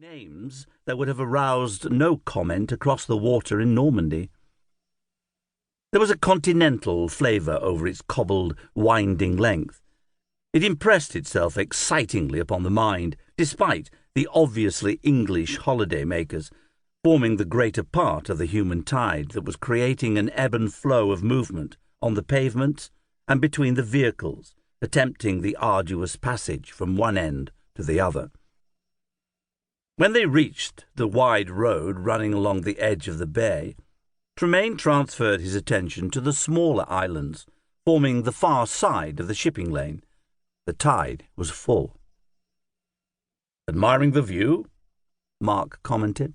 names that would have aroused no comment across the water in Normandy. There was a continental flavour over its cobbled, winding length. It impressed itself excitingly upon the mind, despite the obviously English holidaymakers, forming the greater part of the human tide that was creating an ebb and flow of movement on the pavements and between the vehicles, attempting the arduous passage from one end to the other. When they reached the wide road running along the edge of the bay, Tremaine transferred his attention to the smaller islands, forming the far side of the shipping lane. The tide was full. "Admiring the view?" Mark commented.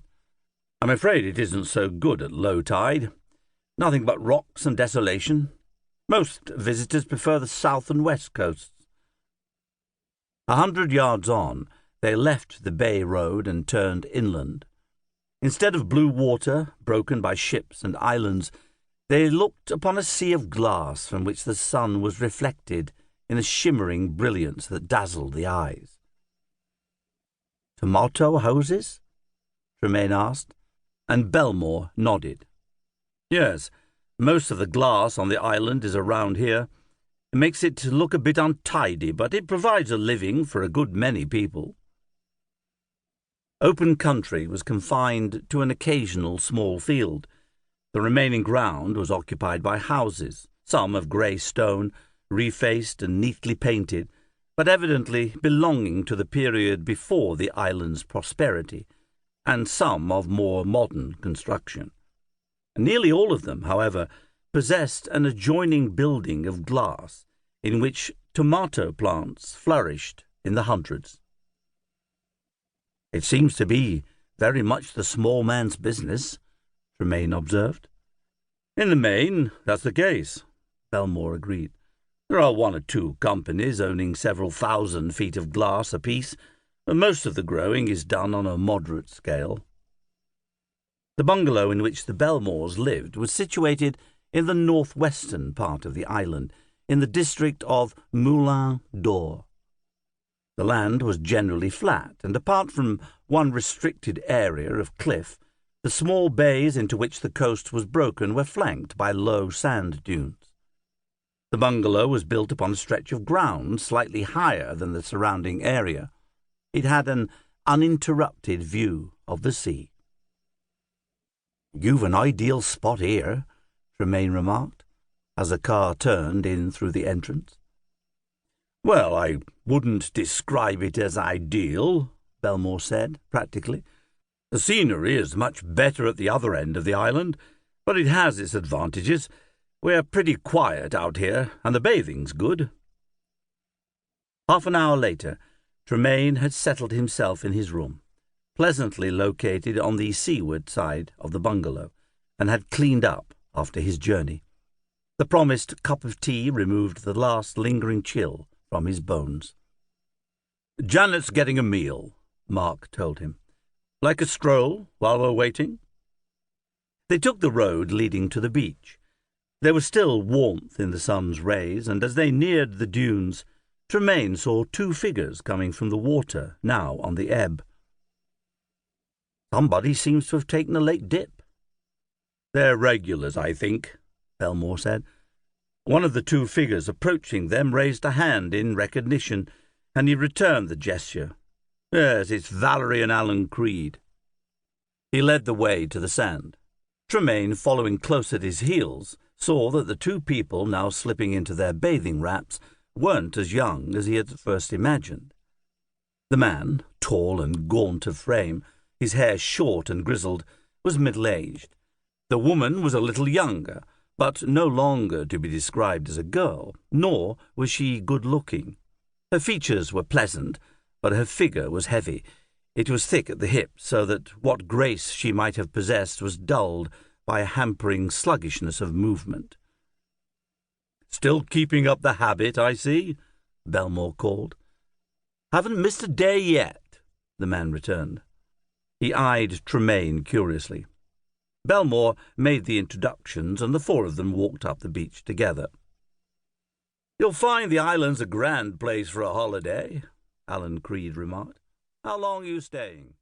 "I'm afraid it isn't so good at low tide. Nothing but rocks and desolation. Most visitors prefer the south and west coasts." 100 yards on, they left the bay road and turned inland. Instead of blue water, broken by ships and islands, they looked upon a sea of glass from which the sun was reflected in a shimmering brilliance that dazzled the eyes. "Tomato houses?" Tremaine asked, and Belmore nodded. "Yes, most of the glass on the island is around here. It makes it look a bit untidy, but it provides a living for a good many people." Open country was confined to an occasional small field. The remaining ground was occupied by houses, some of grey stone, refaced and neatly painted, but evidently belonging to the period before the island's prosperity, and some of more modern construction. Nearly all of them, however, possessed an adjoining building of glass in which tomato plants flourished in the hundreds. "It seems to be very much the small man's business," Tremaine observed. "In the main, that's the case," Belmore agreed. "There are one or two companies owning several thousand feet of glass apiece, but most of the growing is done on a moderate scale." The bungalow in which the Belmores lived was situated in the northwestern part of the island, in the district of Moulin. The land was generally flat, and apart from one restricted area of cliff, the small bays into which the coast was broken were flanked by low sand dunes. The bungalow was built upon a stretch of ground slightly higher than the surrounding area. It had an uninterrupted view of the sea. "You've an ideal spot here," Tremaine remarked, as the car turned in through the entrance. "Well, I wouldn't describe it as ideal," Belmore said, practically. "The scenery is much better at the other end of the island, but it has its advantages. We're pretty quiet out here, and the bathing's good." Half an hour later, Tremaine had settled himself in his room, pleasantly located on the seaward side of the bungalow, and had cleaned up after his journey. The promised cup of tea removed the last lingering chill from his bones. "Janet's getting a meal," Mark told him. "Like a stroll while we're waiting?" They took the road leading to the beach. There was still warmth in the sun's rays, and as they neared the dunes, Tremaine saw two figures coming from the water, now on the ebb. "Somebody seems to have taken a late dip." "They're regulars, I think," Belmore said. One of the two figures approaching them raised a hand in recognition, and he returned the gesture. "Yes, it's Valerie and Alan Creed." He led the way to the sand. Tremaine, following close at his heels, saw that the two people now slipping into their bathing wraps weren't as young as he had at first imagined. The man, tall and gaunt of frame, his hair short and grizzled, was middle-aged. The woman was a little younger, but no longer to be described as a girl, nor was she good-looking. Her features were pleasant, but her figure was heavy. It was thick at the hips, so that what grace she might have possessed was dulled by a hampering sluggishness of movement. "Still keeping up the habit, I see," Belmore called. "Haven't missed a day yet," the man returned. He eyed Tremaine curiously. Belmore made the introductions, and the four of them walked up the beach together. "You'll find the island's a grand place for a holiday," Alan Creed remarked. "How long are you staying?"